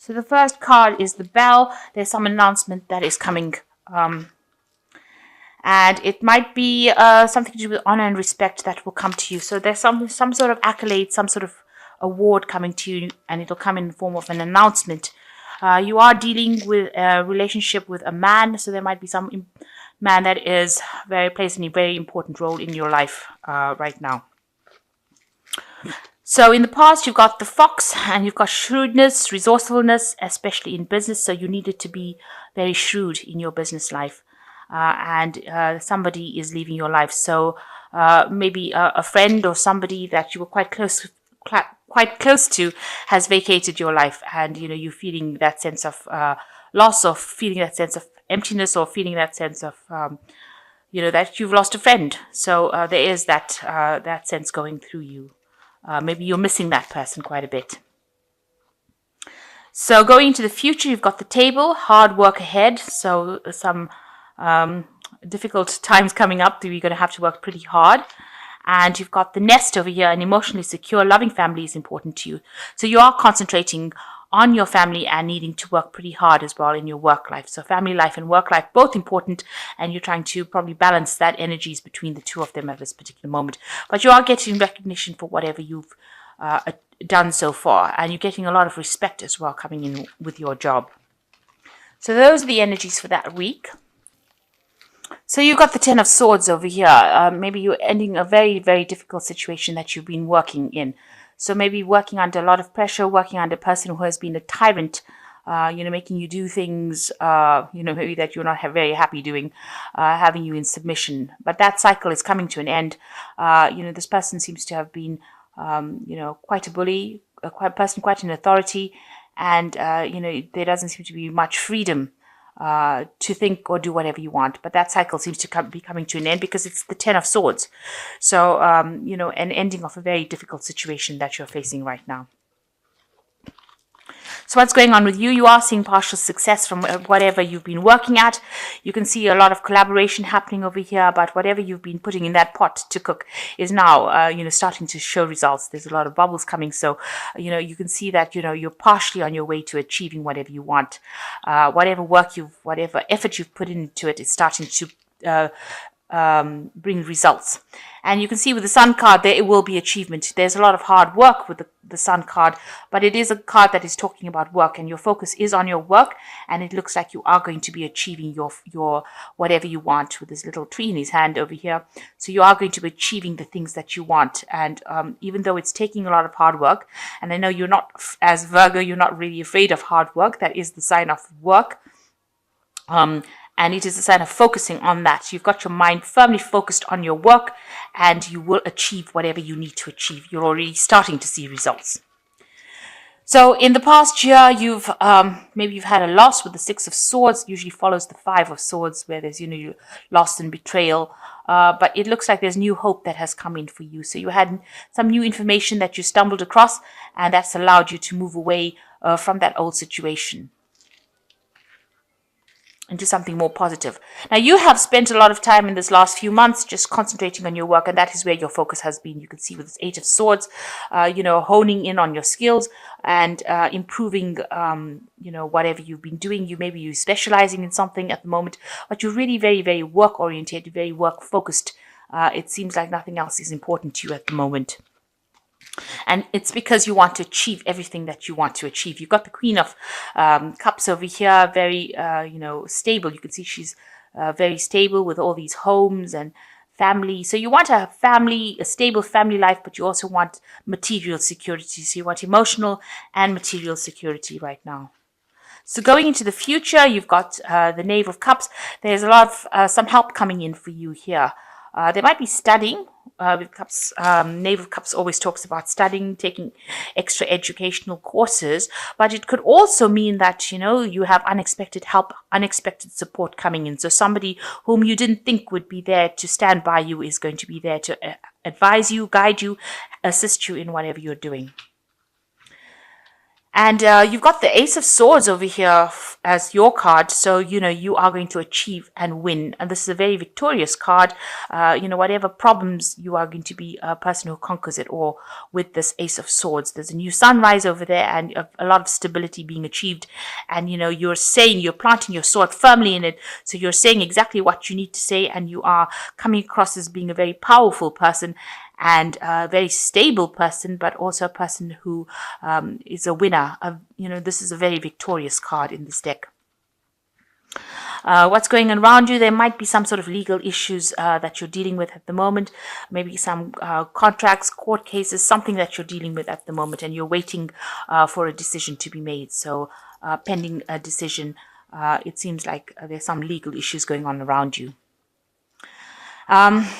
So the first card is the Bell. There's some announcement that is coming. And it might be something to do with honor and respect that will come to you. So there's some sort of accolade, some sort of award coming to you, and it'll come in the form of an announcement. You are dealing with a relationship with a man, so there might be some man that plays a very important role in your life right now. So in the past, you've got the Fox, and you've got shrewdness, resourcefulness, especially in business. So you needed to be very shrewd in your business life. And somebody is leaving your life. So maybe a friend or somebody that you were quite close to has vacated your life, and you're feeling that sense of loss, or feeling that sense of emptiness, or feeling that sense of that you've lost a friend. So there is that sense going through you. Maybe you're missing that person quite a bit. So going into the future, you've got the Table, hard work ahead. So some difficult times coming up. You're going to have to work pretty hard. And you've got the Nest over here. An emotionally secure, loving family is important to you. So you are concentrating on your family and needing to work pretty hard as well in your work life. So family life and work life, both important, and you're trying to probably balance that energies between the two of them at this particular moment. But you are getting recognition for whatever you've done so far, and you're getting a lot of respect as well coming in with your job. So those are the energies for that week. So you've got the Ten of Swords over here. Maybe you're ending a very, very difficult situation that you've been working in. So maybe working under a lot of pressure, working under a person who has been a tyrant, making you do things, maybe that you're not very happy doing, having you in submission. But that cycle is coming to an end. This person seems to have been, quite a bully, quite an authority, and, there doesn't seem to be much freedom to think or do whatever you want. But that cycle seems to be coming to an end because it's the Ten of Swords. So, an ending of a very difficult situation that you're facing right now. So what's going on with you? You are seeing partial success from whatever you've been working at. You can see a lot of collaboration happening over here, but whatever you've been putting in that pot to cook is now, starting to show results. There's a lot of bubbles coming. So, you can see that, you're partially on your way to achieving whatever you want. Whatever effort you've put into it is starting to bring results. And you can see with the Sun card there, it will be achievement. There's a lot of hard work with the Sun card, but it is a card that is talking about work, and your focus is on your work, and it looks like you are going to be achieving your whatever you want, with this little tree in his hand over here. So you are going to be achieving the things that you want, and even though it's taking a lot of hard work, and I know you're not, as Virgo, you're not really afraid of hard work. That is the sign of work. And it is a sign of focusing on that. You've got your mind firmly focused on your work, and you will achieve whatever you need to achieve. You're already starting to see results. So in the past year, maybe you've had a loss with the Six of Swords. Usually follows the Five of Swords, where there's loss and betrayal. But it looks like there's new hope that has come in for you. So you had some new information that you stumbled across, and that's allowed you to move away from that old situation into something more positive. Now, you have spent a lot of time in this last few months just concentrating on your work, and that is where your focus has been. You can see with this Eight of Swords, honing in on your skills and improving, whatever you've been doing. You're specializing in something at the moment, but you're really very, very work-oriented, very work-focused. It seems like nothing else is important to you at the moment. And it's because you want to achieve everything that you want to achieve. You've got the Queen of Cups over here, very, stable. You can see she's very stable with all these homes and family. So you want a stable family life, but you also want material security. So you want emotional and material security right now. So going into the future, you've got the Knave of Cups. There's a lot of some help coming in for you here. There might be studying. With Cups, Knave of Cups always talks about studying, taking extra educational courses, but it could also mean that, you have unexpected help, unexpected support coming in. So somebody whom you didn't think would be there to stand by you is going to be there to advise you, guide you, assist you in whatever you're doing. And you've got the Ace of Swords over here as your card. So, you are going to achieve and win. And this is a very victorious card. Whatever problems, you are going to be a person who conquers it all with this Ace of Swords. There's a new sunrise over there and a lot of stability being achieved. And, you're planting your sword firmly in it. So you're saying exactly what you need to say. And you are coming across as being a very powerful person and a very stable person, but also a person who is a winner. This is a very victorious card in this deck. What's going on around you? There might be some sort of legal issues that you're dealing with at the moment. Maybe some contracts, court cases, something that you're dealing with at the moment, and you're waiting for a decision to be made. So pending a decision, it seems like there's some legal issues going on around you.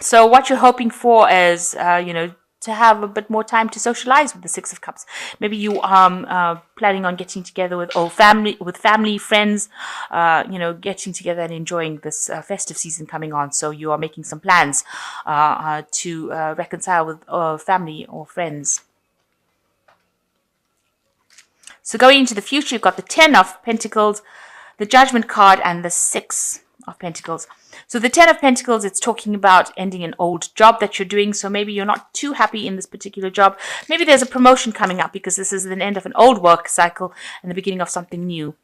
So what you're hoping for is, to have a bit more time to socialize with the Six of Cups. Maybe you are planning on getting together with family, friends, getting together and enjoying this festive season coming on. So you are making some plans to reconcile with family or friends. So going into the future, you've got the 10 of Pentacles, the Judgment card, and the 6 of Pentacles. So the 10 of Pentacles, it's talking about ending an old job that you're doing. So maybe you're not too happy in this particular job. Maybe there's a promotion coming up because this is the end of an old work cycle and the beginning of something new.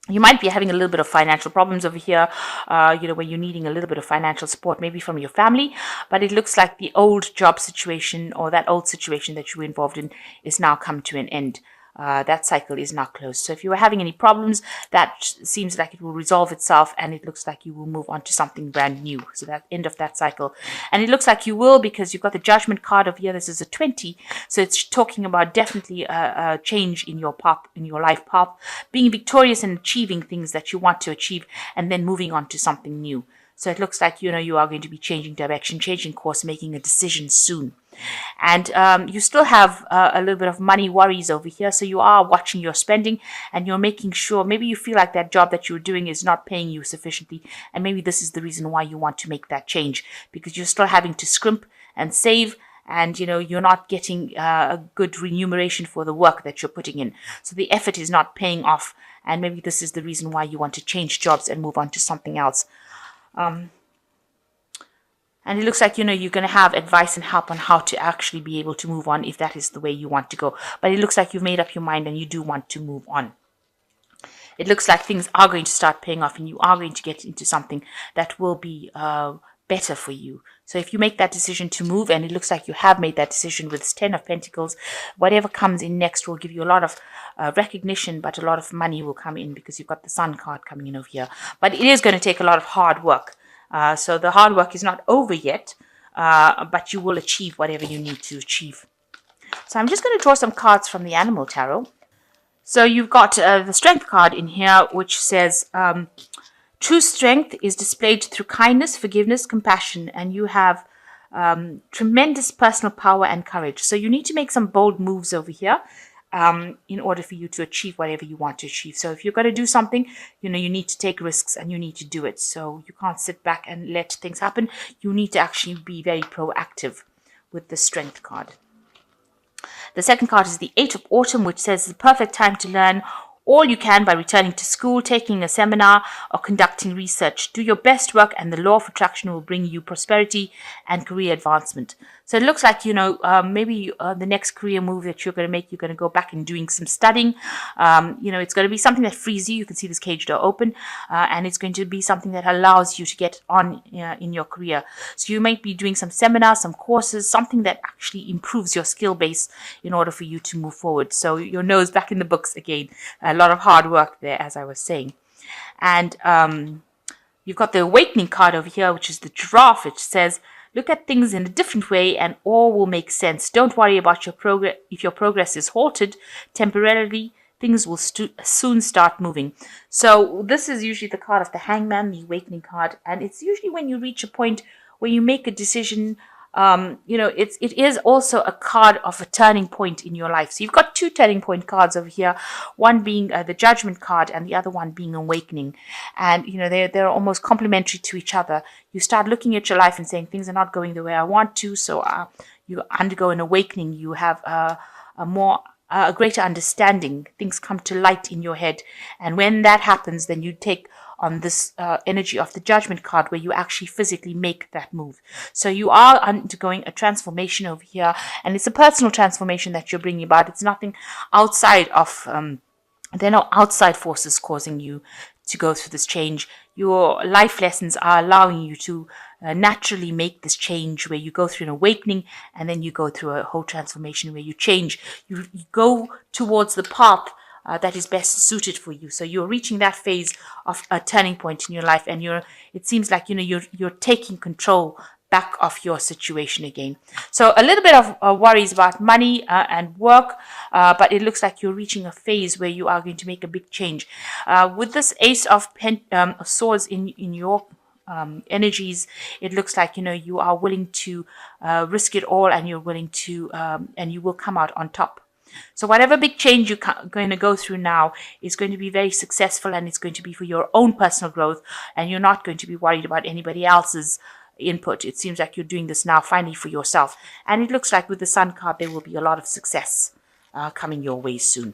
You might be having a little bit of financial problems over here, where you're needing a little bit of financial support, maybe from your family. But it looks like the old job situation or that old situation that you were involved in is now come to an end. That cycle is now closed. So if you were having any problems, that seems like it will resolve itself and it looks like you will move on to something brand new. So that end of that cycle. And it looks like you will because you've got the Judgment card over here. This is a 20. So it's talking about definitely a change in your path, in your life path, being victorious and achieving things that you want to achieve and then moving on to something new. So it looks like, you are going to be changing direction, changing course, making a decision soon. And you still have a little bit of money worries over here. So you are watching your spending and you're making sure, maybe you feel like that job that you're doing is not paying you sufficiently. And maybe this is the reason why you want to make that change, because you're still having to scrimp and save. And, you're not getting a good remuneration for the work that you're putting in. So the effort is not paying off. And maybe this is the reason why you want to change jobs and move on to something else. And it looks like, you're going to have advice and help on how to actually be able to move on if that is the way you want to go. But it looks like you've made up your mind and you do want to move on. It looks like things are going to start paying off and you are going to get into something that will be better for you. So if you make that decision to move, and it looks like you have made that decision with this 10 of Pentacles, whatever comes in next will give you a lot of recognition, but a lot of money will come in because you've got the Sun card coming in over here. But it is going to take a lot of hard work. So the hard work is not over yet, but you will achieve whatever you need to achieve. So I'm just going to draw some cards from the Animal Tarot. So you've got the Strength card in here, which says, true strength is displayed through kindness, forgiveness, compassion, and you have tremendous personal power and courage. So you need to make some bold moves over here in order for you to achieve whatever you want to achieve. So if you're going to do something, you need to take risks and you need to do it. So you can't sit back and let things happen. You need to actually be very proactive with the Strength card. The second card is the 8 of Autumn, which says the perfect time to learn all you can by returning to school, taking a seminar, or conducting research. Do your best work and the law of attraction will bring you prosperity and career advancement. So it looks like, maybe the next career move that you're going to make, you're going to go back and doing some studying. It's going to be something that frees you. You can see this cage door open. And it's going to be something that allows you to get on in your career. So you might be doing some seminars, some courses, something that actually improves your skill base in order for you to move forward. So your nose back in the books again. A lot of hard work there, as I was saying. And you've got the Awakening card over here, which is the Giraffe, which says, look at things in a different way and all will make sense. Don't worry about your progress. If your progress is halted temporarily, things will soon start moving. So this is usually the card of the Hangman, the Awakening card. And it's usually when you reach a point where you make a decision. It is also a card of a turning point in your life. So you've got two turning point cards over here, one being the Judgment card and the other one being Awakening. And, they're almost complementary to each other. You start looking at your life and saying things are not going the way I want to. So you undergo an awakening. You have a more a greater understanding. Things come to light in your head. And when that happens, then you take on this energy of the Judgment card, where you actually physically make that move. So you are undergoing a transformation over here, and it's a personal transformation that you're bringing about. It's nothing outside of, there are no outside forces causing you to go through this change. Your life lessons are allowing you to naturally make this change, where you go through an awakening and then you go through a whole transformation where you change. You go towards the path that is best suited for you. So you're reaching that phase of a turning point in your life, and it seems like you're taking control back of your situation again. So a little bit of worries about money and work, but it looks like you're reaching a phase where you are going to make a big change. With this Ace of Swords in your energies, it looks like you are willing to risk it all, and you're willing to and you will come out on top. So whatever big change you're going to go through now is going to be very successful, and it's going to be for your own personal growth, and you're not going to be worried about anybody else's input. It seems like you're doing this now finally for yourself, and it looks like with the Sun card there will be a lot of success coming your way soon.